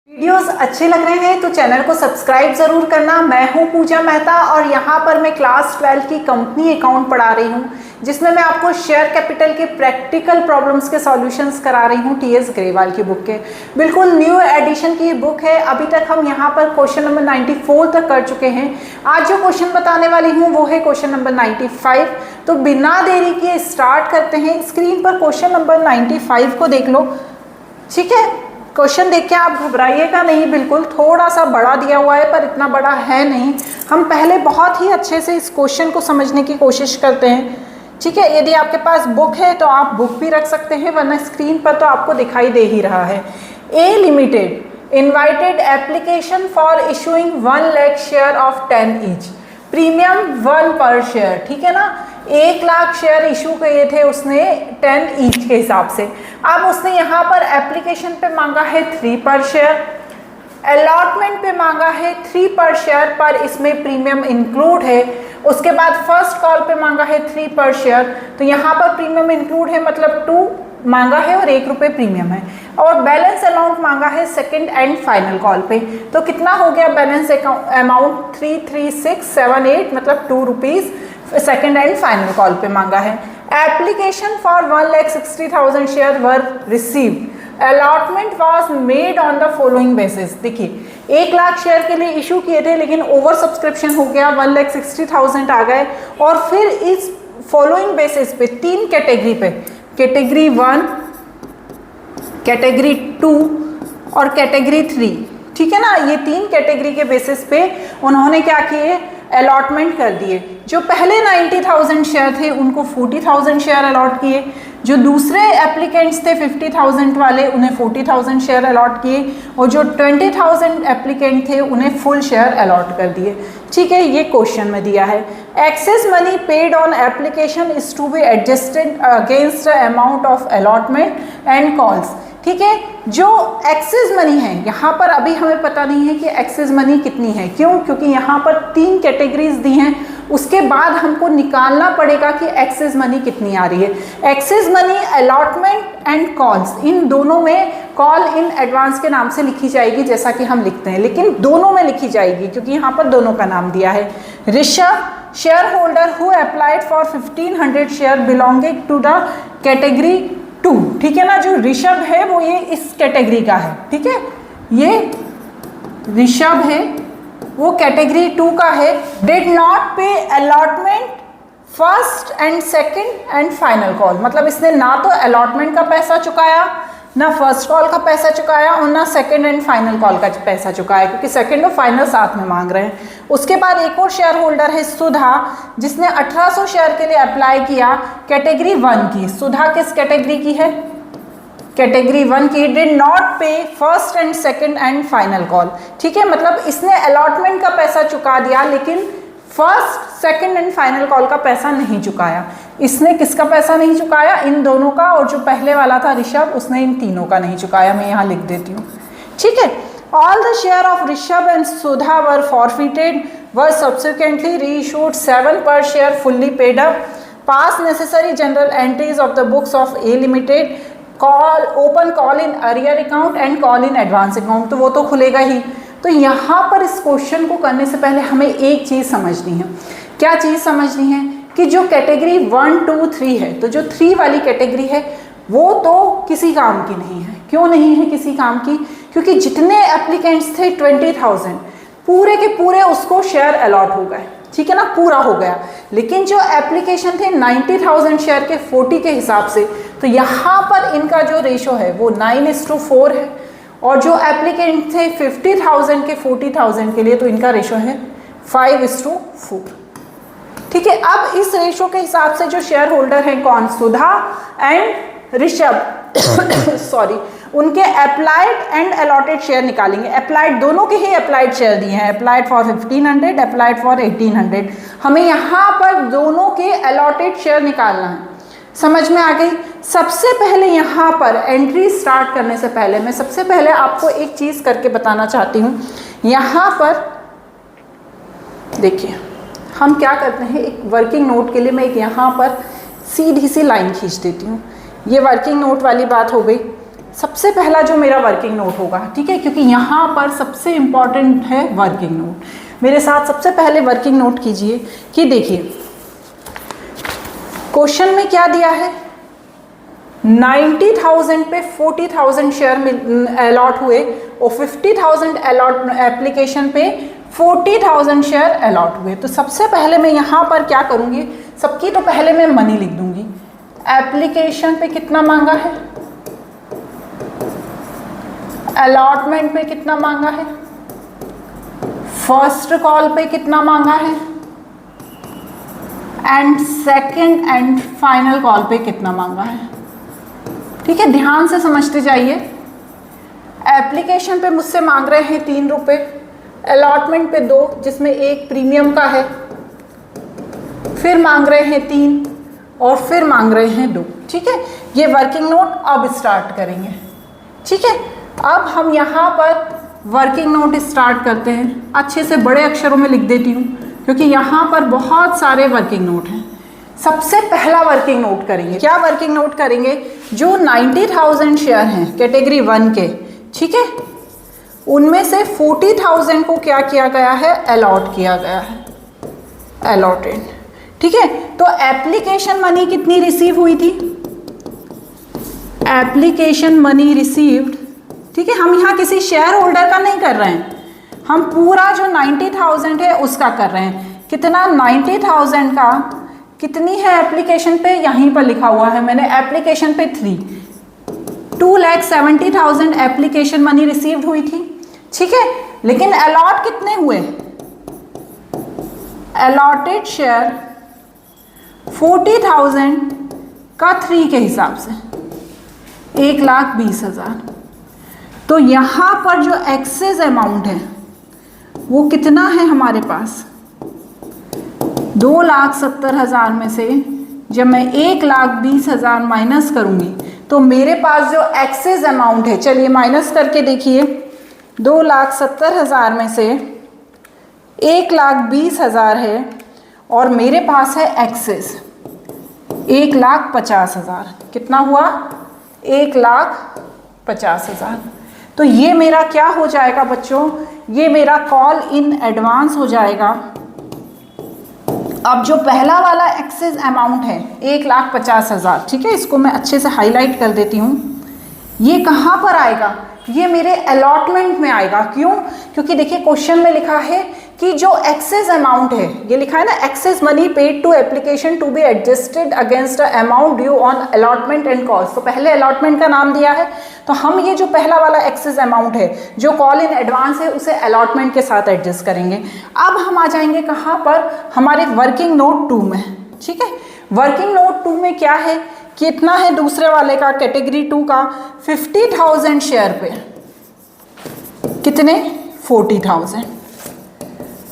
Videos अच्छे लग रहे हैं तो चैनल को सब्सक्राइब जरूर करना। मैं हूं पूजा मेहता और यहां पर मैं क्लास 12 की कंपनी अकाउंट पढ़ा रही हूं, जिसमें मैं आपको शेयर कैपिटल के प्रैक्टिकल प्रॉब्लम्स के सॉल्यूशंस करा रही हूं टीएस ग्रेवाल की बुक के। बिल्कुल न्यू एडिशन की बुक है। अभी तक हम यहां पर क्वेश्चन नंबर 94 तक कर चुके हैं। आज जो क्वेश्चन बताने वाली हूँ वो है क्वेश्चन नंबर 95। तो बिना देरी के स्टार्ट करते हैं। स्क्रीन पर क्वेश्चन नंबर 95 को देख लो, ठीक है। क्वेश्चन देख के आप घबराइएगा नहीं, बिल्कुल थोड़ा सा बड़ा दिया हुआ है पर इतना बड़ा है नहीं। हम पहले बहुत ही अच्छे से इस क्वेश्चन को समझने की कोशिश करते हैं, ठीक है। यदि आपके पास बुक है तो आप बुक भी रख सकते हैं, वरना स्क्रीन पर तो आपको दिखाई दे ही रहा है। A limited invited application for issuing 1 lakh share of 10 each, premium 1 per share, ठीक है ना। 1 लाख शेयर इशू किए थे उसने 10 ईच के हिसाब से। अब उसने यहाँ पर एप्लीकेशन पे मांगा है 3 पर शेयर, अलॉटमेंट पे मांगा है 3 पर शेयर, पर इसमें प्रीमियम इंक्लूड है। उसके बाद फर्स्ट कॉल पे मांगा है 3 पर शेयर, तो यहाँ पर प्रीमियम इंक्लूड है, मतलब 2 मांगा है और 1 रुपये प्रीमियम है। और बैलेंस अमाउंट मांगा है सेकंड एंड फाइनल कॉल पे। तो कितना हो गया बैलेंस अमाउंट? 33678, मतलब 2 rupees second and final call पे मांगा है। Application for 1,60,000 share were received, allotment was made on the following basis. देखिए 1 लाख शेयर के लिए इशू किए थे, लेकिन ओवर सब्सक्रिप्शन हो गया, 1,60,000 आ गए। और फिर इस फॉलोइंग बेसिस पे 3 कैटेगरी पे, कैटेगरी 1, कैटेगरी 2 और कैटेगरी 3, ठीक है ना। ये 3 कैटेगरी के बेसिस पे उन्होंने क्या किए? अलॉटमेंट कर दिए। जो पहले 90,000 शेयर थे उनको 40,000 शेयर अलॉट किए। जो दूसरे एप्लीकेंट्स थे 50,000 वाले, उन्हें 40,000 शेयर अलॉट किए। और जो 20,000 एप्लीकेंट थे उन्हें फुल शेयर अलॉट कर दिए, ठीक है। ये क्वेश्चन में दिया है। Excess money paid on application is to be adjusted against the amount of allotment and calls, ठीक है। जो एक्सेस मनी है यहाँ पर अभी हमें पता नहीं है कि एक्सेस मनी कितनी है। क्यों? क्योंकि यहाँ पर 3 कैटेगरीज दी हैं, उसके बाद हमको निकालना पड़ेगा कि एक्सेस मनी कितनी आ रही है। Excess money, allotment and calls, इन दोनों में कॉल इन एडवांस के नाम से लिखी जाएगी, जैसा कि हम लिखते हैं, लेकिन दोनों में लिखी जाएगी क्योंकि यहाँ पर दोनों का नाम दिया है। Rishabh share holder who applied for 1500 share belonging to the category 2, ठीक है ना। जो ऋषभ है वो ये इस कैटेगरी का है, ठीक है। ये ऋषभ है, वो कैटेगरी 2 का है। डिड नॉट पे allotment first and second and final call, मतलब इसने ना तो अलॉटमेंट का पैसा चुकाया, ना फर्स्ट कॉल का पैसा चुकाया और ना सेकंड एंड फाइनल कॉल का पैसा चुकाया, क्योंकि सेकंड और फाइनल साथ में मांग रहे हैं। उसके बाद एक और शेयर होल्डर है सुधा, जिसने 1800 शेयर के लिए अप्लाई किया, कैटेगरी 1 की। सुधा किस कैटेगरी की है? कैटेगरी 1 की। डिड नॉट पे first and second and final call, ठीक है। मतलब इसने अलॉटमेंट का पैसा चुका दिया, लेकिन first, second and final call का पैसा नहीं चुकाया। इसने किसका पैसा नहीं चुकाया? इन दोनों का। और जो पहले वाला था ऋषभ, उसने इन तीनों का नहीं चुकाया। मैं यहाँ लिख देती हूँ, ठीक है। All the share of Rishabh and Sudha were forfeited, were subsequently reissued 7 पर share fully paid up, pass necessary general entries of the books of A limited, call open call in arrear account and call in advance account. तो वो तो खुलेगा ही। तो यहाँ पर इस question को करने से पहले हमें एक चीज़ समझनी है। क्या चीज़ समझनी है? कि जो कैटेगरी 1, 2, 3 है, तो जो 3 वाली कैटेगरी है वो तो किसी काम की नहीं है। क्यों नहीं है किसी काम की? क्योंकि जितने एप्लीकेंट्स थे 20,000, पूरे के पूरे उसको शेयर अलॉट हो गए, ठीक है ना, पूरा हो गया। लेकिन जो एप्लीकेशन थे 90,000 शेयर के 40 के हिसाब से, तो यहाँ पर इनका जो रेशो है वो 9:4 है। और जो एप्लीकेंट थे 50,000 के 40,000 के लिए, तो इनका रेशो है 5:4, ठीक है। अब इस रेशो के हिसाब से जो शेयर होल्डर हैं कौन? सुधा एंड ऋषभ सॉरी, उनके अप्लाइड एंड अलॉटेड शेयर निकालेंगे। अप्लाइड, दोनों के ही अप्लाइड शेयर दिए हैं, अप्लाइड फॉर 1500, अप्लाइड फॉर 1800। हमें यहाँ पर दोनों के अलॉटेड शेयर निकालना है। समझ में आ गई? सबसे पहले यहाँ पर एंट्री स्टार्ट करने से पहले मैं सबसे पहले आपको एक चीज़ करके बताना चाहती हूँ। यहाँ पर देखिए, हम क्या करते हैं, एक वर्किंग नोट के लिए मैं एक यहाँ पर सीधी सी लाइन खींच देती हूँ। ये वर्किंग नोट वाली बात हो गई। सबसे पहला जो मेरा वर्किंग नोट होगा, ठीक है, क्योंकि यहाँ पर सबसे इम्पॉर्टेंट है वर्किंग नोट। मेरे साथ सबसे पहले वर्किंग नोट कीजिए कि देखिए क्वेश्चन में क्या दिया है, 90,000 पे 40,000 शेयर अलॉट हुए और 50,000 अलॉट एप्लीकेशन पे 40,000 शेयर अलॉट हुए। तो सबसे पहले मैं यहाँ पर क्या करूँगी, सबकी तो पहले मैं मनी लिख दूँगी। एप्लीकेशन पे कितना मांगा है, अलॉटमेंट पे कितना मांगा है, फर्स्ट कॉल पे कितना मांगा है, and second and final call पे कितना मांगा है। ठीक है, ध्यान से समझते जाइए। एप्लीकेशन पे मुझसे मांग रहे हैं 3 रुपये, अलॉटमेंट पे 2 जिसमें 1 प्रीमियम का है, फिर मांग रहे हैं 3 और फिर मांग रहे हैं 2। ठीक है, ये वर्किंग नोट अब स्टार्ट करेंगे। ठीक है, अब हम यहाँ पर वर्किंग नोट स्टार्ट करते हैं। अच्छे से बड़े अक्षरों में लिख देती हूँ क्योंकि यहाँ पर बहुत सारे वर्किंग नोट हैं। सबसे पहला वर्किंग नोट करेंगे, क्या वर्किंग नोट करेंगे, जो 90,000 शेयर हैं कैटेगरी 1 के, ठीक है, उनमें से 40,000 को क्या किया गया है, अलॉट किया गया है, अलॉटेड। ठीक है, तो एप्लीकेशन मनी कितनी रिसीव हुई थी, एप्लीकेशन मनी रिसीव्ड, ठीक है, हम यहाँ किसी शेयर होल्डर का नहीं कर रहे हैं, हम पूरा जो 90,000 है उसका कर रहे हैं। कितना, 90,000 का कितनी है एप्लीकेशन पे, यहीं पर लिखा हुआ है मैंने, एप्लीकेशन पे 3, 2,70,000 एप्लीकेशन मनी रिसीव्ड हुई थी। ठीक है, लेकिन अलॉट कितने हुए, अलॉटेड शेयर 40,000 का 3 के हिसाब से 1,20,000। तो यहाँ पर जो एक्सेस अमाउंट है वो कितना है हमारे पास, 2,70,000 में से जब मैं 1,20,000 माइनस करूँगी तो मेरे पास जो एक्सेस अमाउंट है, चलिए माइनस करके देखिए, 2,70,000 में से 1,20,000 है और मेरे पास है एक्सेस 1,50,000। कितना हुआ, 1,50,000। तो ये मेरा क्या हो जाएगा बच्चों, ये मेरा कॉल इन एडवांस हो जाएगा। अब जो पहला वाला एक्सेस अमाउंट है 1,50,000, ठीक है, इसको मैं अच्छे से हाईलाइट कर देती हूँ। ये कहाँ पर आएगा, ये मेरे अलॉटमेंट में आएगा। क्यों, क्योंकि देखिए क्वेश्चन में लिखा है कि जो एक्सेस अमाउंट है, ये लिखा है ना, excess money paid to application to be adjusted against amount due on allotment and cost. तो पहले अलॉटमेंट का नाम दिया है, तो हम ये जो पहला वाला एक्सेस अमाउंट है जो कॉल इन एडवांस है उसे अलॉटमेंट के साथ एडजस्ट करेंगे। अब हम आ जाएंगे कहाँ पर, हमारे वर्किंग नोट 2 में। ठीक है, वर्किंग नोट 2 में क्या है, कितना है दूसरे वाले का, कैटेगरी 2 का 50,000 शेयर पे कितने, 40,000।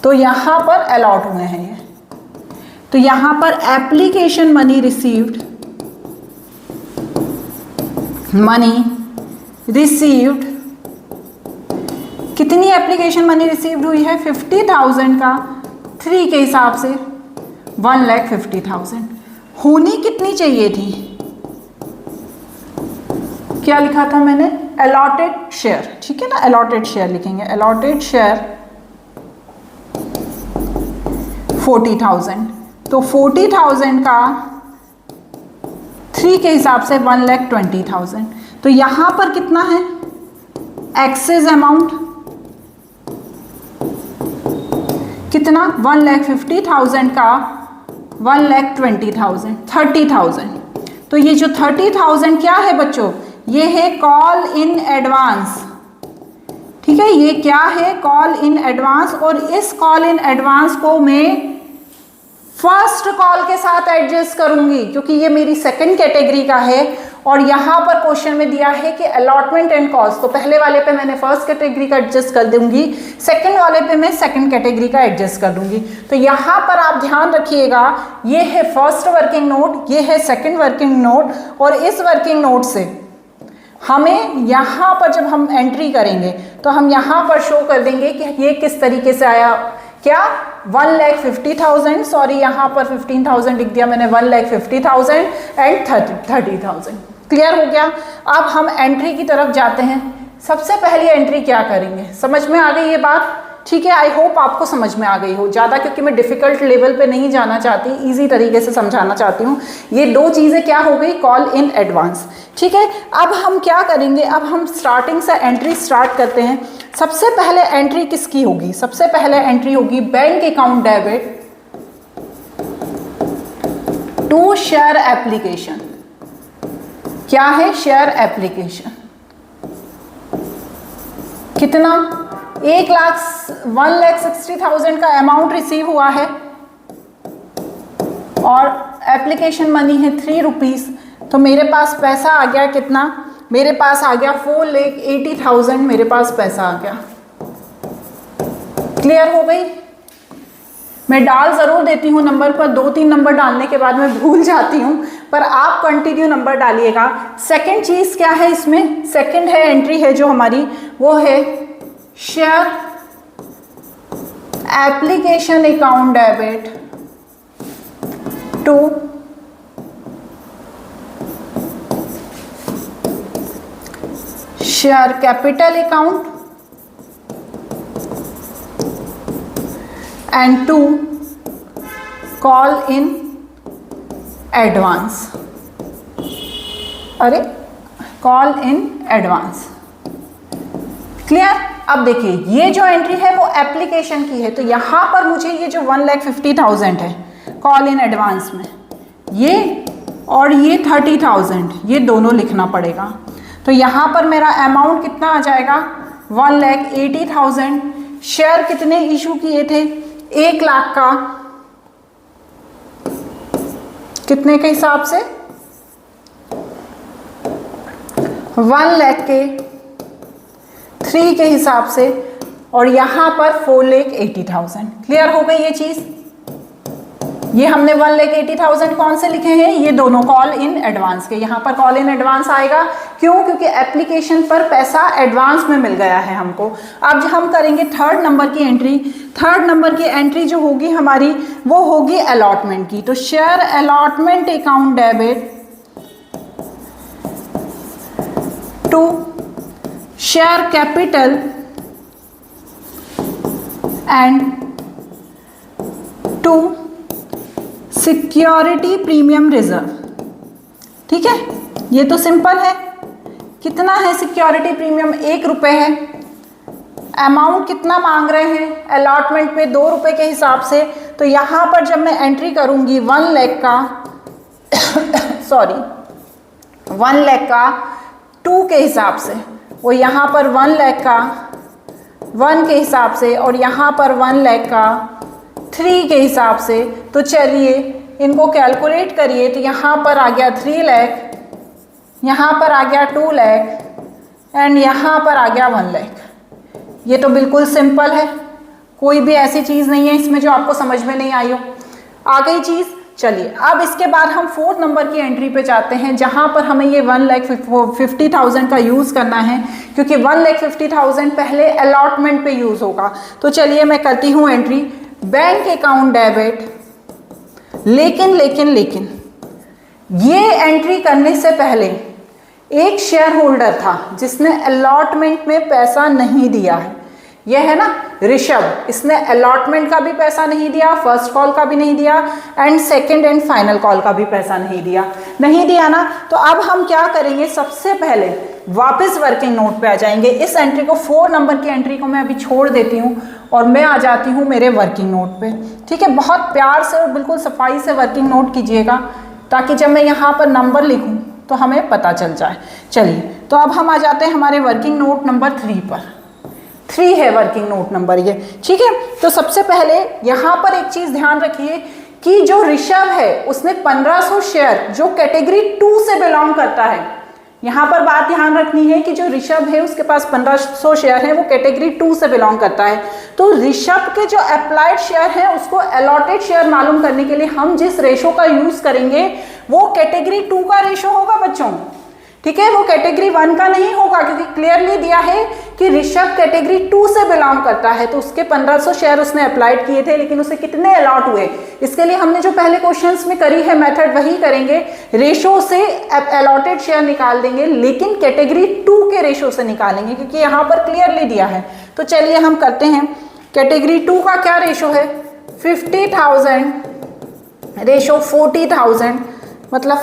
तो यहाँ पर अलॉट हुए हैं ये। तो यहाँ पर application money received, money received, कितनी एप्लीकेशन मनी रिसीव्ड हुई है, 50,000 का 3 के हिसाब से 1,50,000। होनी कितनी चाहिए थी, क्या लिखा था मैंने, अलॉटेड शेयर। ठीक है ना, अलॉटेड शेयर लिखेंगे, अलॉटेड शेयर 40,000। तो 40,000 का 3 के हिसाब से 1,20,000। तो यहाँ पर कितना है, एक्सेस अमाउंट कितना, 1,50,000 का 1,20,000, 30,000। तो ये जो 30,000 क्या है बच्चों, ये है कॉल इन एडवांस। ठीक है, ये क्या है, कॉल इन एडवांस। और इस कॉल इन एडवांस को मैं फर्स्ट कॉल के साथ एडजस्ट करूंगी क्योंकि ये मेरी सेकंड कैटेगरी का है। और यहाँ पर क्वेश्चन में दिया है कि अलॉटमेंट एंड कॉस्ट, तो पहले वाले पे मैंने फर्स्ट कैटेगरी का एडजस्ट कर दूंगी, सेकंड वाले पे मैं सेकंड कैटेगरी का एडजस्ट कर दूंगी। तो यहाँ पर आप ध्यान रखिएगा, ये है फर्स्ट वर्किंग नोट, ये है सेकंड वर्किंग नोट। और इस वर्किंग नोट से हमें यहाँ पर जब हम एंट्री करेंगे तो हम यहाँ पर शो कर देंगे कि ये किस तरीके से आया, क्या 1,50,000, सॉरी यहाँ पर 15,000 लिख दिया मैंने, 1,50,000 एंड 30,000। क्लियर हो गया। अब हम एंट्री की तरफ जाते हैं। सबसे पहली एंट्री क्या करेंगे, समझ में आ गई ये बात? ठीक है, आई होप आपको समझ में आ गई हो ज़्यादा, क्योंकि मैं डिफ़िकल्ट लेवल पे नहीं जाना चाहती, इजी तरीके से समझाना चाहती हूँ। ये दो चीज़ें क्या हो गई, कॉल इन एडवांस। ठीक है, अब हम क्या करेंगे, अब हम स्टार्टिंग से एंट्री स्टार्ट करते हैं। सबसे पहले एंट्री किसकी होगी, सबसे पहले एंट्री होगी bank account debit to share application. क्या है, शेयर एप्लीकेशन। कितना, 1,60,000 का अमाउंट रिसीव हुआ है और एप्लीकेशन मनी है 3 रुपीज़। तो मेरे पास पैसा आ गया कितना, मेरे पास आ गया 4,80,000 मेरे पास पैसा आ गया। क्लियर हो गई? मैं डाल ज़रूर देती हूँ नंबर पर, 2-3 नंबर डालने के बाद मैं भूल जाती हूँ, पर आप कंटिन्यू नंबर डालिएगा। सेकंड चीज़ क्या है इसमें, सेकंड है एंट्री है जो हमारी, वो है share application account debit to share capital account and to call in advance. अरे, कॉल इन एडवांस। क्लियर? अब देखिए ये जो एंट्री है वो एप्लीकेशन की है, तो यहाँ पर मुझे ये जो 1,50,000 है कॉल इन एडवांस में, ये और ये 30,000, ये दोनों लिखना पड़ेगा। तो यहाँ पर मेरा अमाउंट कितना आ जाएगा, 1,80,000। शेयर कितने इशू किए थे, 1 लाख का, कितने के हिसाब से, 1 लाख के 3 के हिसाब से, और यहाँ पर 4,80,000। क्लियर हो गई ये चीज़? ये हमने 1,80,000 कौन से लिखे हैं, ये दोनों कॉल इन एडवांस के। यहाँ पर कॉल इन एडवांस आएगा, क्यों, क्योंकि एप्लीकेशन पर पैसा एडवांस में मिल गया है हमको। अब हम करेंगे थर्ड नंबर की एंट्री। थर्ड नंबर की एंट्री जो होगी हमारी, वो होगी अलॉटमेंट की। तो share allotment account debit to share capital and to security premium reserve. ठीक है, ये तो सिंपल है। कितना है सिक्योरिटी प्रीमियम, 1 रुपये है। अमाउंट कितना मांग रहे हैं, अलॉटमेंट पे 2 रुपये के हिसाब से। तो यहाँ पर जब मैं एंट्री करूँगी 1 लाख का सॉरी 1 लाख का 2 के हिसाब से, वो यहाँ पर 1 लाख का 1 के हिसाब से, और यहाँ पर 1 लाख का 3 के हिसाब से। तो चलिए इनको कैलकुलेट करिए। तो यहाँ पर आ गया 3 लाख, यहाँ पर आ गया 2 लाख एंड यहाँ पर आ गया 1 लाख। ये तो बिल्कुल सिंपल है, कोई भी ऐसी चीज़ नहीं है इसमें जो आपको समझ में नहीं आई हो। आ गई चीज़? चलिए अब इसके बाद हम 4th नंबर की एंट्री पे जाते हैं, जहाँ पर हमें ये 1,50,000 का यूज़ करना है, क्योंकि 1,50,000 पहले अलॉटमेंट पे यूज़ होगा। तो चलिए मैं करती हूँ एंट्री बैंक अकाउंट डेबिट। लेकिन ये एंट्री करने से पहले एक शेयर होल्डर था जिसने अलॉटमेंट में पैसा नहीं दिया है। यह है ना ऋषभ, इसने अलॉटमेंट का भी पैसा नहीं दिया, फर्स्ट कॉल का भी नहीं दिया and second and final call का भी पैसा नहीं दिया ना। तो अब हम क्या करेंगे, सबसे पहले वापस वर्किंग नोट पे आ जाएंगे। इस एंट्री को 4 नंबर की एंट्री को मैं अभी छोड़ देती हूँ और मैं आ जाती हूँ मेरे वर्किंग नोट पे। ठीक है, बहुत प्यार से और बिल्कुल सफाई से वर्किंग नोट कीजिएगा, ताकि जब मैं यहाँ पर नंबर लिखूँ तो हमें पता चल जाए। चलिए तो अब हम आ जाते हैं हमारे वर्किंग नोट नंबर 3 पर। 3 है वर्किंग नोट नंबर ये। ठीक है, तो सबसे पहले यहाँ पर एक चीज़ ध्यान रखिए कि जो ऋषभ है उसने 1500 शेयर जो कैटेगरी 2 से बिलोंग करता है, यहाँ पर बात ध्यान रखनी है कि जो ऋषभ है उसके पास 1500 शेयर है, वो कैटेगरी 2 से बिलोंग करता है। तो ऋषभ के जो अप्लाइड शेयर है उसको अलॉटेड शेयर मालूम करने के लिए हम जिस रेशो का यूज करेंगे वो कैटेगरी 2 का रेशो होगा बच्चों। ठीक है, वो कैटेगरी 1 का नहीं होगा क्योंकि क्लियरली दिया है कि ऋषभ कैटेगरी 2 से बिलोंग करता है, तो उसके 1500 शेयर उसने अप्लाइड किए थे, लेकिन उसे कितने अलॉट हुए, इसके लिए हमने जो पहले क्वेश्चंस में करी है मेथड वही करेंगे, रेशो से अलॉटेड शेयर निकाल देंगे, लेकिन कैटेगरी 2 के रेशो से निकालेंगे क्योंकि यहाँ पर क्लियरली दिया है। तो चलिए हम करते हैं, कैटेगरी 2 का क्या रेशो है, 50,000 रेशो 40,000, मतलब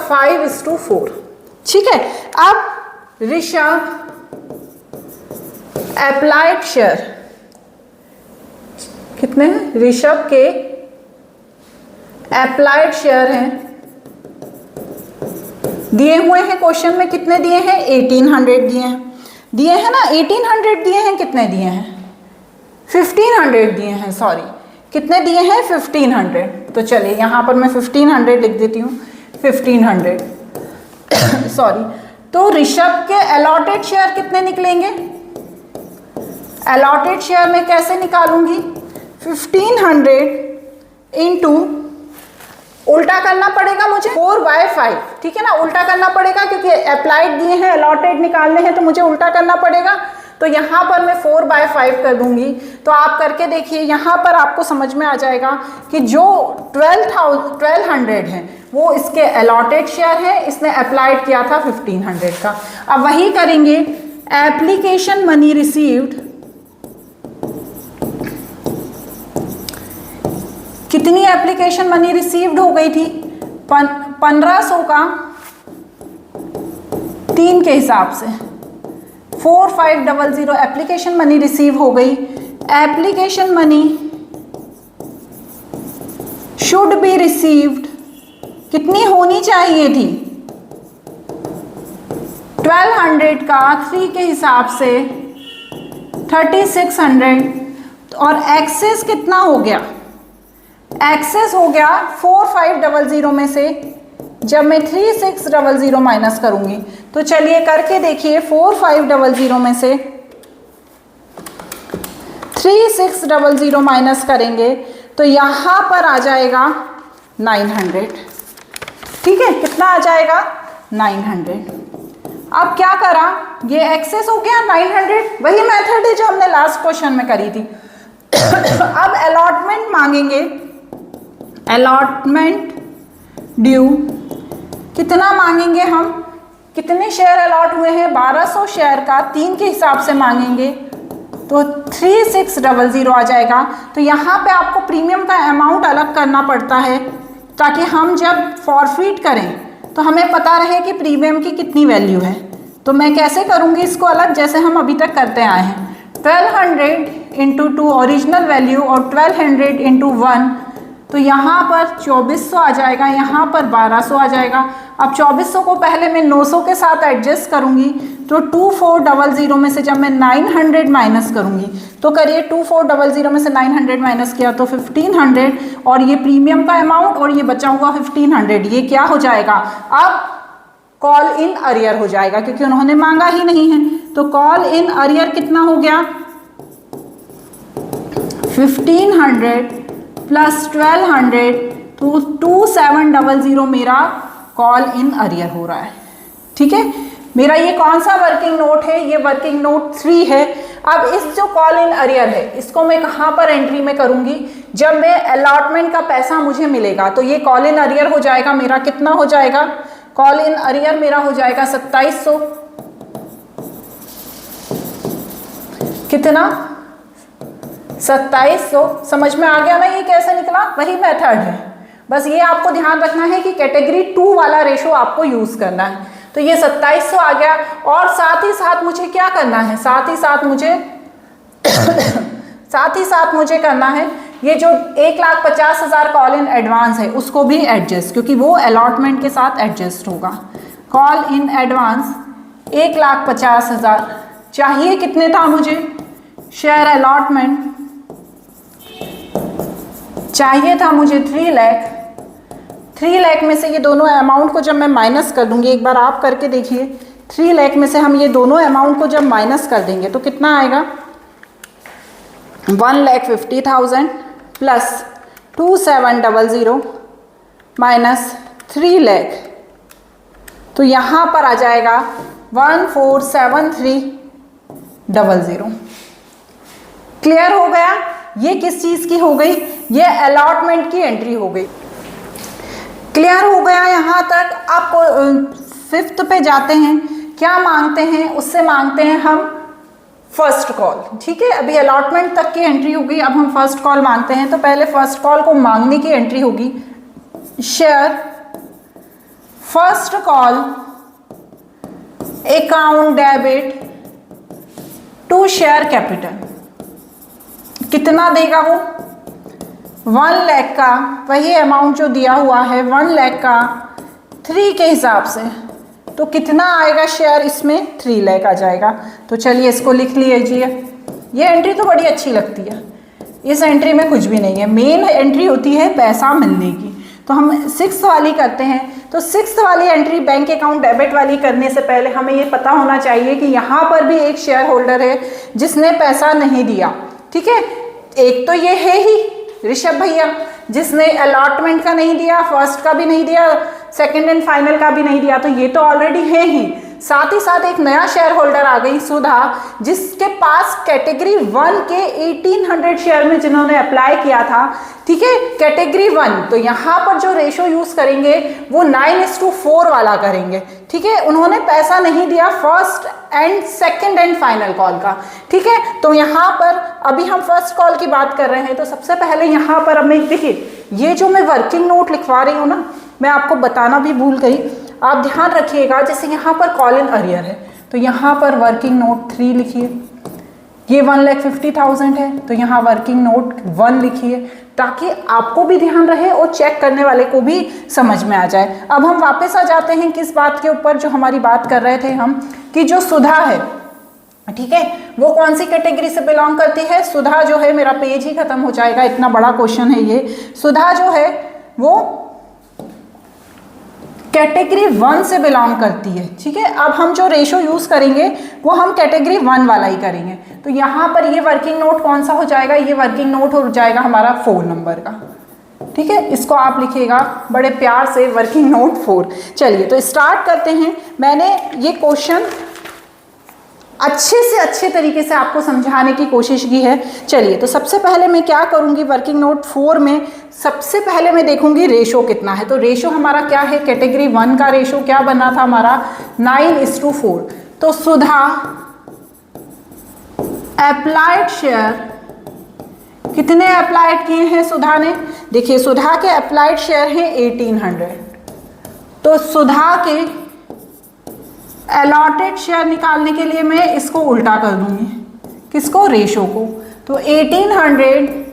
5:4। ठीक है, अब ऋषभ अप्लाइड शेयर कितने हैं, ऋषभ के अप्लाइड शेयर हैं, दिए हुए हैं क्वेश्चन में, कितने दिए हैं, 1800 दिए हैं ना, 1800 दिए हैं, कितने दिए हैं, 1500 दिए हैं, सॉरी कितने दिए हैं, 1500। तो चलिए यहाँ पर मैं 1500 लिख देती हूँ, 1500 सॉरी। तो ऋषभ के अलॉटेड शेयर कितने निकलेंगे, अलॉटेड शेयर में कैसे निकालूंगी, 1500 इंटू, उल्टा करना पड़ेगा मुझे, 4/5, ठीक है ना, उल्टा करना पड़ेगा क्योंकि अप्लाइड दिए हैं, अलॉटेड निकालने हैं तो मुझे उल्टा करना पड़ेगा। तो यहाँ पर मैं 4/5 कर दूंगी। तो आप करके देखिए, यहाँ पर आपको समझ में आ जाएगा कि जो 1200 है वो इसके अलॉटेड शेयर है, इसने अप्लाइड किया था 1500 का। अब वही करेंगे, एप्लीकेशन मनी रिसीव्ड, कितनी एप्लीकेशन मनी रिसीव्ड हो गई थी, 1500 का 3 के हिसाब से 4500 एप्लीकेशन मनी रिसीव हो गई। Application money should be received कितनी होनी चाहिए थी, 1200 का 3 के हिसाब से 3600, और एक्सेस कितना हो गया, एक्सेस हो गया 4500 में से जब मैं 3600 माइनस करूंगी। तो चलिए करके देखिए, 4500 में से 3600 माइनस करेंगे तो यहाँ पर आ जाएगा 900। ठीक है, कितना आ जाएगा, 900। अब क्या करा, ये एक्सेस हो गया 900, वही मेथड है जो हमने लास्ट क्वेश्चन में करी थी। अब अलॉटमेंट मांगेंगे, अलॉटमेंट ड्यू कितना मांगेंगे हम, कितने शेयर अलॉट हुए हैं, 1200 शेयर का 3 के हिसाब से मांगेंगे तो 3600 आ जाएगा। तो यहाँ पे आपको प्रीमियम का अमाउंट अलग करना पड़ता है ताकि हम जब फॉरफिट करें तो हमें पता रहे कि प्रीमियम की कितनी वैल्यू है। तो मैं कैसे करूँगी इसको अलग, जैसे हम अभी तक करते आए हैं, 1200 इंटू 2 ओरिजिनल वैल्यू और 1200 इंटू 1, तो यहाँ पर 2400 आ जाएगा, यहाँ पर 1200 आ जाएगा। अब 2400 को पहले मैं 900 के साथ एडजस्ट करूँगी, तो 2400 में से जब मैं 900 माइनस करूँगी, तो करिए 2400 में से 900 माइनस किया तो 1500, और ये प्रीमियम का अमाउंट और ये बचा हुआ 1500, ये क्या हो जाएगा, अब कॉल इन अरियर हो जाएगा क्योंकि उन्होंने मांगा ही नहीं है। तो कॉल इन अरियर कितना हो गया, 1500 प्लस 1200, तो 2700 मेरा कॉल इन अरियर हो रहा है। ठीक है, मेरा ये कौन सा वर्किंग नोट है, ये वर्किंग नोट 3 है। अब इस जो कॉल इन अरियर है इसको मैं कहाँ पर एंट्री में करूँगी, जब मैं अलॉटमेंट का पैसा मुझे मिलेगा तो ये कॉल इन अरियर हो जाएगा मेरा, कितना हो जाएगा, कॉल इन अरियर मेरा हो जाएगा 2700, कितना, 2700। समझ में आ गया ना ये कैसे निकला, वही मेथड है, बस ये आपको ध्यान रखना है कि कैटेगरी 2 वाला रेशो आपको यूज करना है। तो ये 2700 आ गया, और साथ ही साथ मुझे क्या करना है, साथ ही साथ मुझे करना है ये जो 1,50,000 कॉल इन एडवांस है उसको भी एडजस्ट, क्योंकि वो अलॉटमेंट के साथ एडजस्ट होगा। कॉल इन एडवांस 1,50,000 चाहिए, कितने था मुझे, शेयर अलॉटमेंट चाहिए था मुझे 3 लाख। 3 लाख में से ये दोनों अमाउंट को जब मैं माइनस कर दूंगी, एक बार आप करके देखिए, 3 लाख में से हम ये दोनों अमाउंट को जब माइनस कर देंगे तो कितना आएगा, 1,50,000 प्लस 2700 माइनस 3 लाख, तो यहाँ पर आ जाएगा 147300। क्लियर हो गया? ये किस चीज़ की हो गई? ये अलॉटमेंट की एंट्री हो गई। क्लियर हो गया यहाँ तक? आप 5th पे जाते हैं, क्या मांगते हैं? उससे मांगते हैं हम फर्स्ट कॉल। ठीक है, अभी अलॉटमेंट तक की एंट्री होगी, अब हम फर्स्ट कॉल मांगते हैं। तो पहले फर्स्ट कॉल को मांगने की एंट्री होगी share first call account debit to share capital. कितना देगा वो? 1 लाख का, वही अमाउंट जो दिया हुआ है 1 लाख का 3 के हिसाब से। तो कितना आएगा शेयर इसमें? 3 लाख आ जाएगा। तो चलिए इसको लिख लीजिए। ये एंट्री तो बड़ी अच्छी लगती है, इस एंट्री में कुछ भी नहीं है। मेन एंट्री होती है पैसा मिलने की। तो हम 6th वाली करते हैं। तो 6th वाली एंट्री बैंक अकाउंट डेबिट वाली करने से पहले हमें ये पता होना चाहिए कि यहाँ पर भी एक शेयर होल्डर है जिसने पैसा नहीं दिया। ठीक है, एक तो ये है ही ऋषभ भैया जिसने अलॉटमेंट का नहीं दिया, फर्स्ट का भी नहीं दिया, सेकंड एंड फाइनल का भी नहीं दिया, तो ये तो ऑलरेडी है ही। साथ ही साथ एक नया शेयर होल्डर आ गई सुधा, जिसके पास कैटेगरी 1 के 1800 शेयर में जिन्होंने अप्लाई किया था। ठीक है, कैटेगरी 1। तो यहाँ पर जो रेशो यूज करेंगे वो 9:4 वाला करेंगे। ठीक है, उन्होंने पैसा नहीं दिया first and second and final call का। ठीक है, तो यहाँ पर अभी हम फर्स्ट कॉल की बात कर रहे हैं। तो सबसे पहले यहाँ पर हमें देखिए, ये जो मैं वर्किंग नोट लिखवा रही हूँ ना, मैं आपको बताना भी भूल गई, आप ध्यान रखिएगा। जैसे यहाँ पर कॉल इन अरियर है, तो यहाँ पर वर्किंग नोट 3 लिखिए। ये 1,50,000 है, तो यहाँ वर्किंग नोट 1 लिखिए, ताकि आपको भी ध्यान रहे और चेक करने वाले को भी समझ में आ जाए। अब हम वापस आ जाते हैं किस बात के ऊपर, जो हमारी बात कर रहे थे हम, कि जो सुधा है, ठीक है, वो कौन सी कैटेगरी से बिलोंग करती है? सुधा जो है, मेरा पेज ही खत्म हो जाएगा, इतना बड़ा क्वेश्चन है ये। सुधा जो है वो कैटेगरी 1 से बिलोंग करती है। ठीक है, अब हम जो रेशो यूज करेंगे वो हम कैटेगरी 1 वाला ही करेंगे। तो यहाँ पर ये वर्किंग नोट कौन सा हो जाएगा? ये वर्किंग नोट हो जाएगा हमारा 4 नंबर का। ठीक है, इसको आप लिखिएगा बड़े प्यार से, वर्किंग नोट 4। चलिए तो स्टार्ट करते हैं। मैंने ये क्वेश्चन अच्छे से अच्छे तरीके से आपको समझाने की कोशिश की है। चलिए तो सबसे पहले मैं क्या करूंगी, वर्किंग नोट 4 में सबसे पहले मैं देखूंगी रेशो कितना है। तो रेशो हमारा क्या है? कैटेगरी 1 का रेशो क्या बना था हमारा? 9:4। तो सुधा अप्लाइड शेयर कितने अप्लाइड किए हैं सुधा ने? देखिए, सुधा के अप्लाइड शेयर हैं 1800। तो सुधा के अलॉटेड शेयर निकालने के लिए मैं इसको उल्टा कर दूंगी, किसको? रेशो को। तो 1800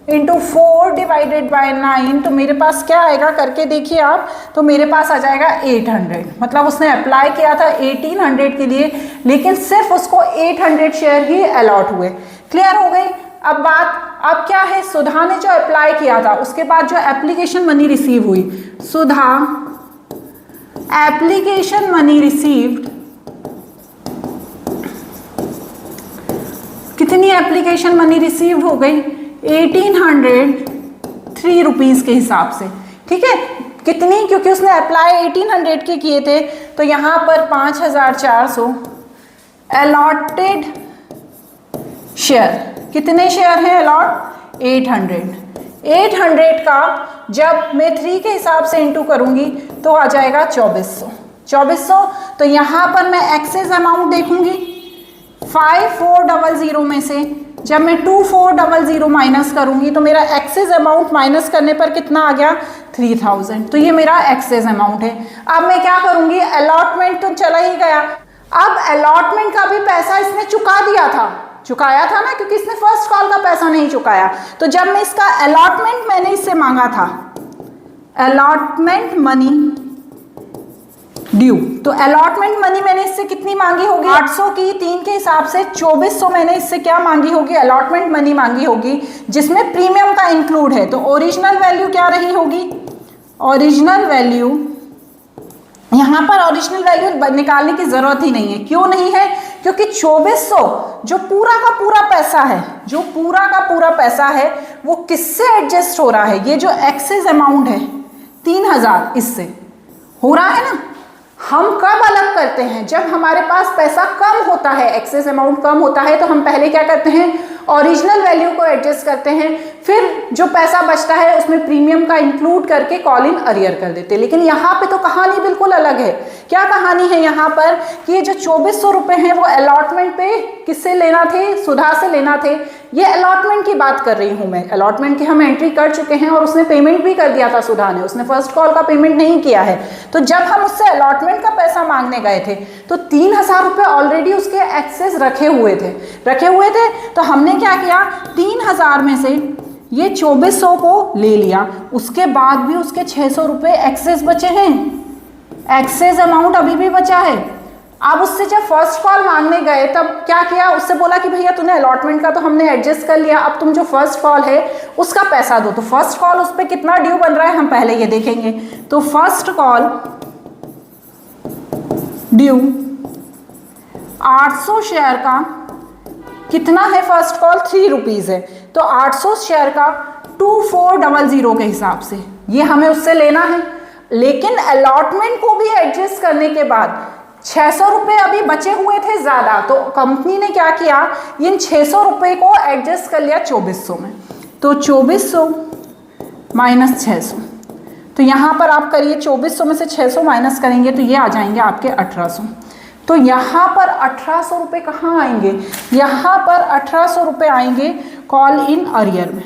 इंटू 4 डिवाइडेड बाय 9, तो मेरे पास क्या आएगा करके देखिए आप, तो मेरे पास आ जाएगा 800। मतलब उसने अप्लाई किया था 1800 के लिए, लेकिन सिर्फ उसको 800 शेयर ही अलॉट हुए। क्लियर हो गई? अब बात अब क्या है, सुधा ने जो अप्लाई किया था उसके बाद जो एप्लीकेशन मनी रिसीव हुई, सुधा एप्लीकेशन मनी रिसीव्ड, कितनी एप्लीकेशन मनी रिसीव्ड हो गई? 1803 रुपीज के हिसाब से। ठीक है, कितनी? क्योंकि उसने अप्लाई 1800 के किए थे, तो यहां पर 5400 अलॉटेड शेयर। कितने शेयर हैं अलॉट? 800 का जब मैं 3 के हिसाब से इंटू करूंगी तो आ जाएगा 2400। तो यहां पर मैं एक्सेस अमाउंट देखूंगी 5400 में से जब मैं 2400 माइनस करूंगी तो मेरा एक्सेस अमाउंट माइनस करने पर कितना आ गया? 3000। तो ये मेरा एक्सेस अमाउंट है। अब मैं क्या करूंगी, अलॉटमेंट तो चला ही गया, अब अलॉटमेंट का भी पैसा इसने चुकाया था ना, क्योंकि इसने फर्स्ट कॉल का पैसा नहीं चुकाया। तो जब मैं इसका अलॉटमेंट मैंने इससे मांगा था, अलॉटमेंट मनी ड्यू, तो अलॉटमेंट मनी मैंने इससे कितनी मांगी होगी? 800 की 3 के हिसाब से 2400 मैंने इससे क्या मांगी होगी? अलॉटमेंट मनी मांगी होगी, जिसमें प्रीमियम का इंक्लूड है। तो ओरिजिनल वैल्यू क्या रही होगी? ओरिजिनल वैल्यू, यहां पर ओरिजिनल वैल्यू निकालने की जरूरत ही नहीं है। क्यों नहीं है? क्योंकि 2400 जो पूरा का पूरा पैसा है वो किससे एडजस्ट हो रहा है? ये जो एक्सेस अमाउंट है 3000, इससे हो रहा है ना। हम कब अलग करते हैं? जब हमारे पास पैसा कम होता है, एक्सेस अमाउंट कम होता है, तो हम पहले क्या करते हैं, ओरिजिनल वैल्यू को एडजस्ट करते हैं, फिर जो पैसा बचता है उसमें प्रीमियम का इंक्लूड करके कॉल इन अरियर कर देते हैं। लेकिन यहाँ पे तो कहानी बिल्कुल अलग है। क्या कहानी है यहाँ पर कि ये जो 2400 रुपये हैं वो अलॉटमेंट पे किससे लेना थे? सुधा से लेना थे। ये अलॉटमेंट की बात कर रही हूँ मैं, अलॉटमेंट की हम एंट्री कर चुके हैं और उसने पेमेंट भी कर दिया था सुधा ने, उसने फर्स्ट कॉल का पेमेंट नहीं किया है। तो जब हम उससे अलॉटमेंट का पैसा मांगने गए थे तो 3000 रुपये ऑलरेडी उसके एक्सेस रखे हुए थे। तो हमने क्या किया, 3000 में से ये 2400 को ले लिया, उसके बाद भी उसके 600 रुपये एक्सेस बचे हैं, एक्सेस अमाउंट अभी भी बचा है। अब उससे जब फर्स्ट कॉल मांगने गए तब क्या किया, उससे बोला कि भैया तूने अलॉटमेंट का तो हमने एडजस्ट कर लिया, अब तुम जो फर्स्ट कॉल है उसका पैसा दो। तो फर्स्ट कॉल उस पर कितना ड्यू बन रहा है हम पहले ये देखेंगे। तो फर्स्ट कॉल ड्यू 800 शेयर का कितना है, फर्स्ट कॉल 3 रुपीज़ है, तो 800 शेयर का 2400 के हिसाब से ये हमें उससे लेना है। लेकिन अलॉटमेंट को भी एडजस्ट करने के बाद 600 रुपये अभी बचे हुए थे ज़्यादा, तो कंपनी ने क्या किया, इन 600 रुपये को एडजस्ट कर लिया 2400 में। तो 2400 माइनस 600, तो यहाँ पर आप करिए 2400 में से 600 माइनस करेंगे तो ये आ जाएंगे आपके 1800। तो यहाँ पर 1800 रुपये कहाँ आएंगे, यहाँ पर 1800 रुपये आएंगे कॉल इन अरियर में।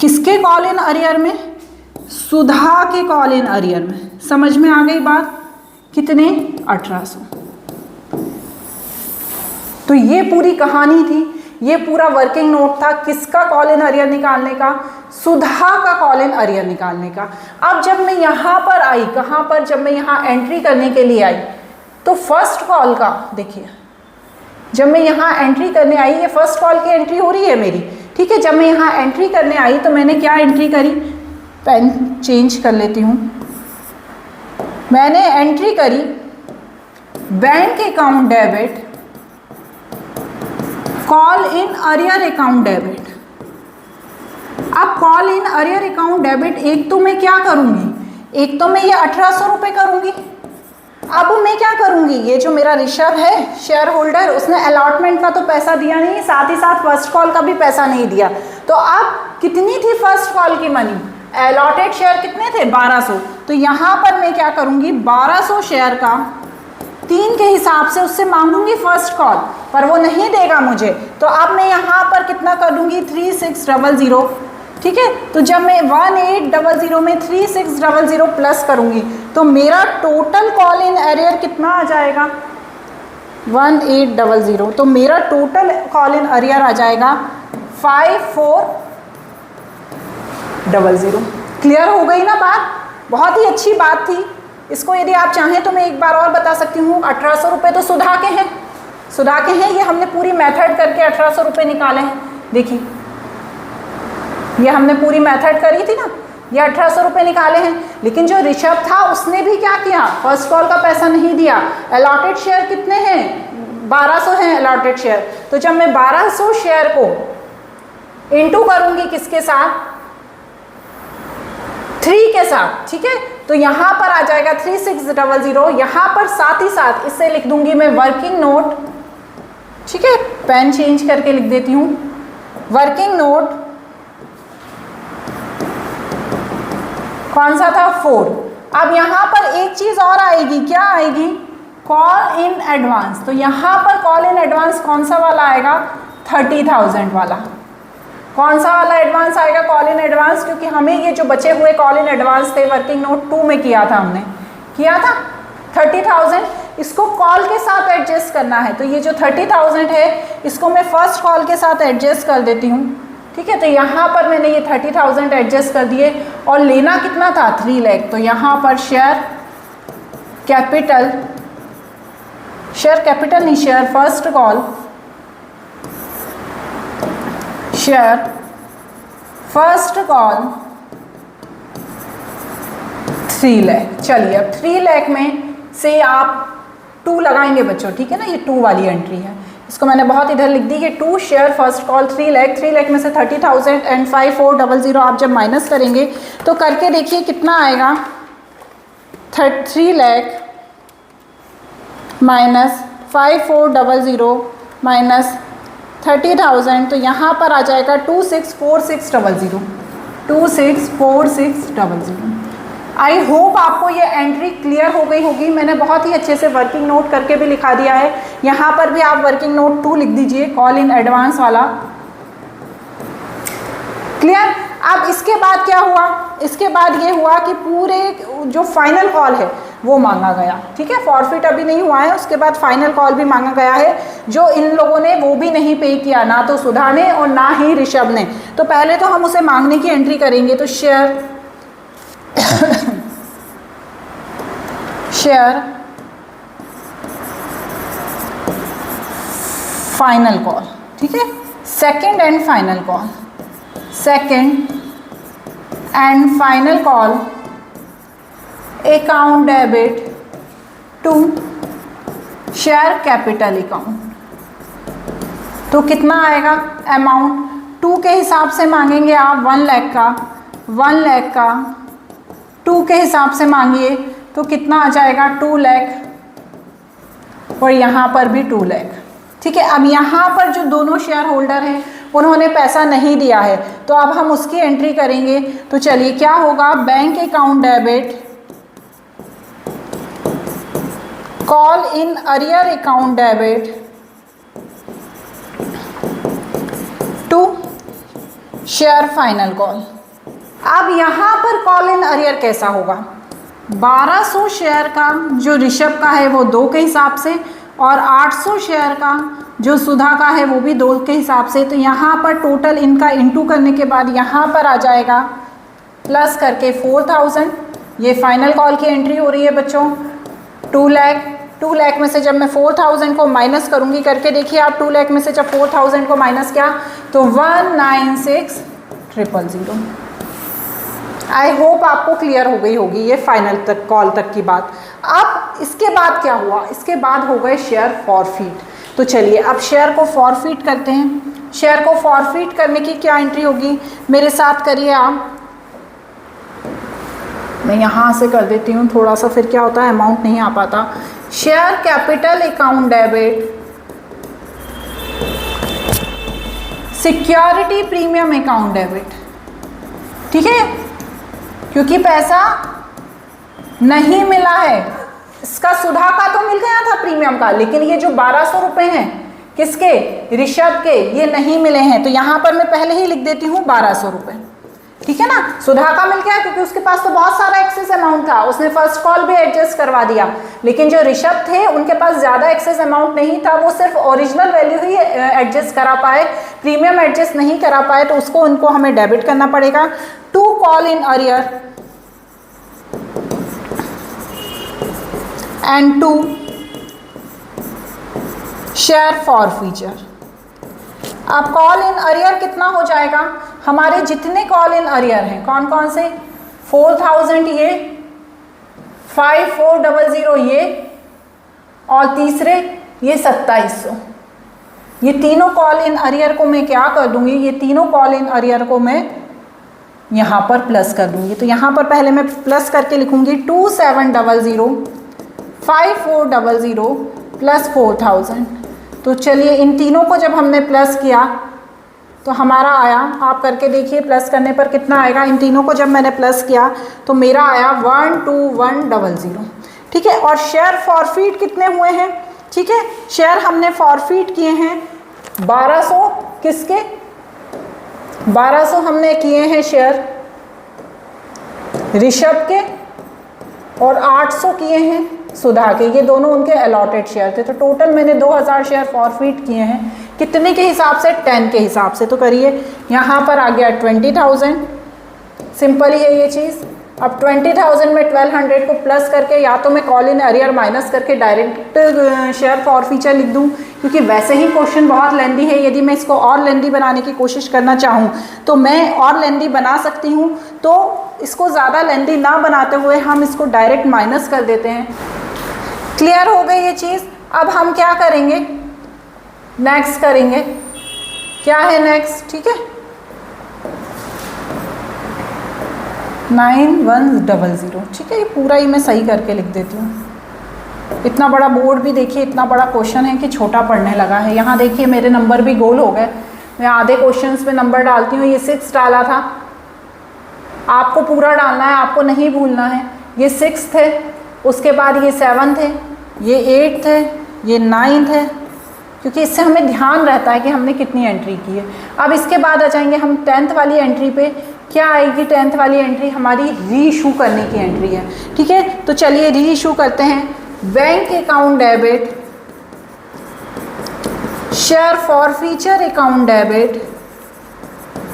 किसके कॉल इन अरियर में? सुधा के कॉल इन अरियर में। समझ में आ गई बात? कितने? 1800। तो ये पूरी कहानी थी, ये पूरा वर्किंग नोट था किसका कॉल इन अरियर निकालने का, सुधा का कॉल इन अरियर निकालने का। अब जब मैं यहाँ पर आई, कहाँ पर, जब मैं यहाँ एंट्री करने के लिए आई तो फर्स्ट कॉल का देखिए, जब मैं यहाँ एंट्री करने आई, ये फर्स्ट कॉल की एंट्री हो रही है मेरी, ठीक है। जब मैं यहाँ एंट्री करने आई तो मैंने क्या एंट्री करी, पेन चेंज कर लेती हूँ, मैंने एंट्री करी bank account debit, call in arrear account debit. अब call in arrear account debit एक तो मैं क्या करूँगी, एक तो मैं ये 1800 रुपये करूँगी। अब मैं क्या करूँगी, ये जो मेरा ऋषभ है शेयर होल्डर, उसने अलॉटमेंट का तो पैसा दिया नहीं, साथ ही साथ फर्स्ट कॉल का भी पैसा नहीं दिया। तो अब कितनी थी फर्स्ट कॉल की मनी, अलॉटेड शेयर कितने थे, 1200। तो यहाँ पर मैं क्या करूँगी, 1200 शेयर का 3 के हिसाब से उससे मांगूंगी फर्स्ट कॉल, पर वो नहीं देगा मुझे। तो अब मैं यहाँ पर कितना कर दूँगी, 3600, ठीक है। तो जब मैं 1800 में 3600 प्लस करूँगी तो मेरा टोटल कॉल इन अरियर कितना आ जाएगा, 1800। तो मेरा टोटल कॉल इन अरियर आ जाएगा 5400। क्लियर हो गई ना बात? बहुत ही अच्छी बात थी। इसको यदि आप चाहें तो मैं एक बार और बता सकती हूँ। 1800 रुपये तो सुधा के हैं, सुधा के हैं, ये हमने पूरी मेथड करके 1800 रुपये निकाले हैं। देखिए ये हमने पूरी मेथड करी थी ना, ये 1800 रुपये निकाले हैं। लेकिन जो ऋषभ था उसने भी क्या किया, फर्स्ट कॉल का पैसा नहीं दिया। अलॉटेड शेयर कितने हैं, 1200 हैं अलॉटेड शेयर। तो जब मैं 1200 शेयर को इंटू करूंगी किसके साथ, 3 के साथ, ठीक है। तो यहाँ पर आ जाएगा 3600। यहाँ पर साथ ही साथ इससे लिख दूंगी मैं वर्किंग नोट, ठीक है, पेन चेंज करके लिख देती हूँ, वर्किंग नोट कौन सा था, 4। अब यहाँ पर एक चीज़ और आएगी, क्या आएगी, कॉल इन एडवांस। तो यहाँ पर कॉल इन एडवांस कौन सा वाला आएगा, 30,000 वाला। कौन सा वाला एडवांस आएगा, कॉल इन एडवांस, क्योंकि हमें ये जो बचे हुए कॉल इन एडवांस थे वर्किंग नोट 2 में किया था, हमने किया था 30,000। इसको कॉल के साथ एडजस्ट करना है। तो ये जो 30,000 है इसको मैं फर्स्ट कॉल के साथ एडजस्ट कर देती हूँ, ठीक है। तो यहाँ पर मैंने ये 30,000 एडजस्ट कर दिए और लेना कितना था, 3 लाख। तो यहाँ पर शेयर कैपिटल नहीं, share first call, share first call 3 lakh. चलिए अब 3 लाख में से आप 2 लगाएंगे बच्चों, ठीक है ना, ये 2 वाली एंट्री है, इसको मैंने बहुत इधर लिख दी कि 2 share first call 3 lakh. 3 lakh में से 30,000 एंड 5400 आप जब माइनस करेंगे तो करके देखिए कितना आएगा, 3 लाख माइनस 5400 माइनस 30,000, तो यहाँ पर आ जाएगा 264600, 264600। आई होप आपको ये एंट्री क्लियर हो गई होगी। मैंने बहुत ही अच्छे से वर्किंग नोट करके भी लिखा दिया है। यहाँ पर भी आप वर्किंग नोट 2 लिख दीजिए, कॉल इन एडवांस वाला। क्लियर। अब इसके बाद क्या हुआ, इसके बाद ये हुआ कि पूरे जो फाइनल कॉल है वो मांगा गया। ठीक है, फॉरफिट अभी नहीं हुआ है, उसके बाद फाइनल कॉल भी मांगा गया है, जो इन लोगों ने वो भी नहीं पे किया, ना तो सुधा ने और ना ही ऋषभ ने। तो पहले तो हम उसे मांगने की एंट्री करेंगे। तो शेयर शेयर फाइनल कॉल। ठीक है, second and final call, second and final call account debit to share capital account. तो कितना आएगा अमाउंट, 2 के हिसाब से मांगेंगे आप 1 लाख का, 1 लाख का 2 के हिसाब से मांगिए तो कितना आ जाएगा 2 लाख, और यहाँ पर भी 2 लाख। ठीक है, अब यहाँ पर जो दोनों शेयर होल्डर हैं उन्होंने पैसा नहीं दिया है, तो अब हम उसकी एंट्री करेंगे। तो चलिए क्या होगा, bank account debit call in arrear account debit to share final call. अब यहाँ पर कॉल इन अरियर कैसा होगा, 1200 शेयर का जो ऋषभ का है वो 2 के हिसाब से, और 800 शेयर का जो सुधा का है वो भी 2 के हिसाब से। तो यहाँ पर टोटल इनका इंटू करने के बाद यहाँ पर आ जाएगा प्लस करके 4000। ये फाइनल कॉल की एंट्री हो रही है बच्चों। 2 लाख में से जब मैं 4000 को माइनस करूँगी, करके देखिए आप, 2 लाख में से जब 4000 को माइनस किया तो 196000। आई होप आपको क्लियर हो गई होगी ये फाइनल तक कॉल तक की बात। अब इसके बाद क्या हुआ, इसके बाद हो गए शेयर फॉरफिट। तो चलिए अब शेयर को फॉरफिट करते हैं। शेयर को फॉरफिट करने की क्या एंट्री होगी, मेरे साथ करिए आप। मैं यहाँ से कर देती हूँ थोड़ा सा, फिर क्या होता है अमाउंट नहीं आ पाता। Share capital account debit security premium account debit. ठीक है, क्योंकि पैसा नहीं मिला है, इसका सुधा का तो मिल गया था प्रीमियम का, लेकिन ये जो 1200 रुपये हैं किसके, ऋषभ के, ये नहीं मिले हैं। तो यहाँ पर मैं पहले ही लिख देती हूँ 1200 रुपये। ठीक है ना, सुधा का मिल गया क्योंकि उसके पास तो बहुत सारा एक्सेस अमाउंट था, उसने फर्स्ट कॉल भी एडजस्ट करवा दिया। लेकिन जो ऋषभ थे उनके पास ज़्यादा एक्सेस अमाउंट नहीं था, वो सिर्फ ओरिजिनल वैल्यू ही एडजस्ट करा पाए, प्रीमियम एडजस्ट नहीं करा पाए, तो उसको उनको हमें डेबिट करना पड़ेगा। To call in arrear and to share forfeiture. अब कॉल इन अरियर कितना हो जाएगा, हमारे जितने कॉल इन अरियर हैं कौन कौन से, 4000 ये, 5400 ये, और तीसरे ये 2700। ये तीनों कॉल इन अरियर को मैं क्या कर दूंगी, ये तीनों कॉल इन अरियर को मैं यहाँ पर प्लस कर दूंगी। तो यहाँ पर पहले मैं प्लस करके लिखूंगी 2700 5400 प्लस 4000। तो चलिए इन तीनों को जब हमने प्लस किया तो हमारा आया, आप करके देखिए प्लस करने पर कितना आएगा। इन तीनों को जब मैंने प्लस किया तो मेरा आया 12100। ठीक है, और शेयर फॉरफिट कितने हुए हैं, ठीक है, शेयर हमने फॉरफिट किए हैं 1200, किसके 1200 हमने किए हैं शेयर ऋषभ के, और 800 किए हैं सुधा के। ये दोनों उनके अलॉटेड शेयर थे। तो टोटल मैंने 2000 शेयर फॉरफिट किए हैं, कितने के हिसाब से, 10 के हिसाब से। तो करिए, यहाँ पर आ गया 20000, सिंपल ही है ये चीज़। अब 20000 में 1200 को प्लस करके या तो मैं कॉल इन अरियर माइनस करके डायरेक्ट शेयर फॉरफीचर लिख दूँ, क्योंकि वैसे ही क्वेश्चन बहुत लेंदी है। यदि मैं इसको और लेंदी बनाने की कोशिश करना चाहूँ तो मैं और लेंदी बना सकती हूँ। तो इसको ज़्यादा लेंदी ना बनाते हुए हम इसको डायरेक्ट माइनस कर देते हैं। क्लियर हो गई ये चीज़। अब हम क्या करेंगे, नेक्स्ट करेंगे, क्या है नेक्स्ट, ठीक है, 9100। ठीक है, ये पूरा ही मैं सही करके लिख देती हूँ। इतना बड़ा बोर्ड भी देखिए, इतना बड़ा क्वेश्चन है कि छोटा पड़ने लगा है। यहाँ देखिए मेरे नंबर भी गोल हो गए। मैं आधे क्वेश्चंस पे नंबर डालती हूँ। ये 6 डाला था, आपको पूरा डालना है, आपको नहीं भूलना है। ये 6 थे, उसके बाद ये 7 थे, ये 8 थे, ये 9 थे, क्योंकि इससे हमें ध्यान रहता है कि हमने कितनी एंट्री की है। अब इसके बाद आ जाएंगे हम 10th वाली एंट्री पे। क्या आएगी 10th वाली एंट्री? हमारी री इशू करने की एंट्री है। ठीक है, तो चलिए री इशू करते हैं। Bank account debit, share forfeiture account debit.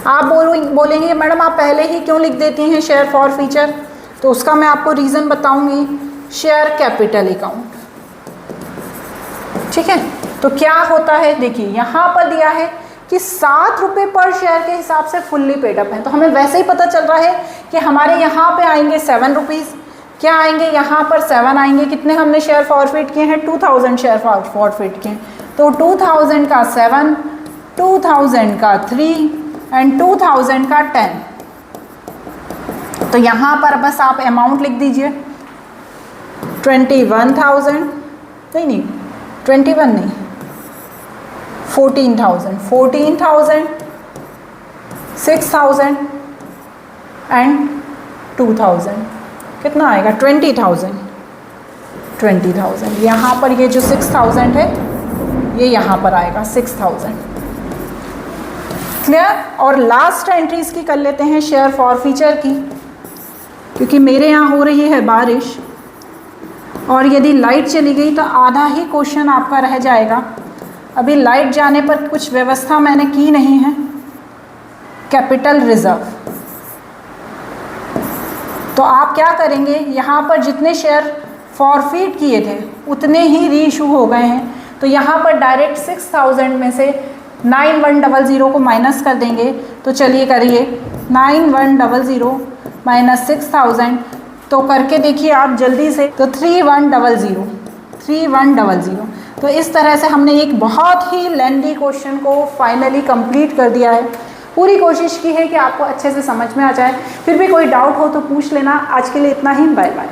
आप बोलेंगे मैडम आप पहले ही क्यों लिख देती हैं शेयर फॉरफीचर? तो उसका मैं आपको रीज़न बताऊंगी। शेयर कैपिटल अकाउंट, ठीक है। तो क्या होता है, देखिए यहाँ पर दिया है कि 7 रुपये पर शेयर के हिसाब से फुल्ली पेड अप है। तो हमें वैसे ही पता चल रहा है कि हमारे यहाँ पे आएंगे 7 रुपीज़। क्या आएंगे यहाँ पर? 7 आएंगे। कितने हमने शेयर फॉरफिट किए हैं? 2000 शेयर फॉरफिट किए। तो 2000 का 7, 2000 का 3 एंड 2000 का 10। तो यहाँ पर बस आप अमाउंट लिख दीजिए 21,000, नहीं 21 नहीं, 14,000, 6,000 एंड 2,000। कितना आएगा? 20,000। यहाँ पर ये जो 6,000 है ये यहाँ पर आएगा 6,000। क्लियर? और लास्ट एंट्रीज की कर लेते हैं शेयर फॉरफीचर की, क्योंकि मेरे यहाँ हो रही है बारिश और यदि लाइट चली गई तो आधा ही क्वेश्चन आपका रह जाएगा। अभी लाइट जाने पर कुछ व्यवस्था मैंने की नहीं है। कैपिटल रिजर्व, तो आप क्या करेंगे, यहाँ पर जितने शेयर फॉरफिट किए थे उतने ही री इशू हो गए हैं। तो यहाँ पर डायरेक्ट 6,000 में से 9100 को माइनस कर देंगे। तो चलिए करिए 9100 माइनस 6,000, तो करके देखिए आप जल्दी से। तो 3100। तो इस तरह से हमने एक बहुत ही लेंथी क्वेश्चन को फाइनली कंप्लीट कर दिया है। पूरी कोशिश की है कि आपको अच्छे से समझ में आ जाए। फिर भी कोई डाउट हो तो पूछ लेना। आज के लिए इतना ही, बाय बाय।